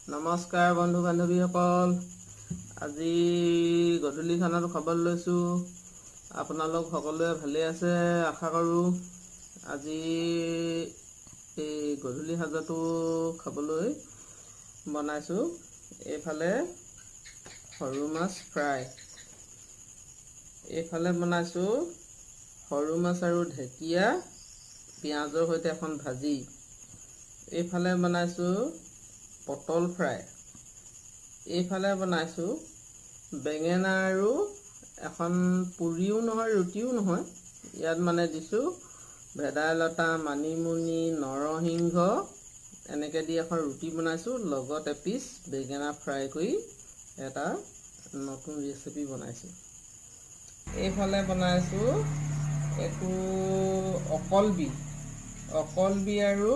নমস্কাৰ বন্ধু বান্ধৱীসকল। আজি গধূলি খানাটো খাবলৈ লৈছোঁ। আপোনালোক সকলোৱে ভালে আছে আশা কৰোঁ। আজি এই গধূলি সাজটো খাবলৈ বনাইছোঁ। এইফালে সৰু মাছ ফ্ৰাই, এইফালে বনাইছোঁ সৰু মাছ আৰু ঢেকীয়া পিঁয়াজৰ সৈতে এখন ভাজি, এইফালে বনাইছোঁ পটল ফ্ৰাই, এইফালে বনাইছোঁ বেঙেনা আৰু এখন পুৰিও নহয় ৰুটিও নহয়, ইয়াত মানে দিছোঁ ভেদাইলতা, মানিমুনি, নৰসিংহ এনেকৈ দি এখন ৰুটি বনাইছোঁ, লগত এপিচ বেঙেনা ফ্ৰাই কৰি এটা নতুন ৰেচিপি বনাইছোঁ। এইফালে বনাইছোঁ এইটো অকলবি আৰু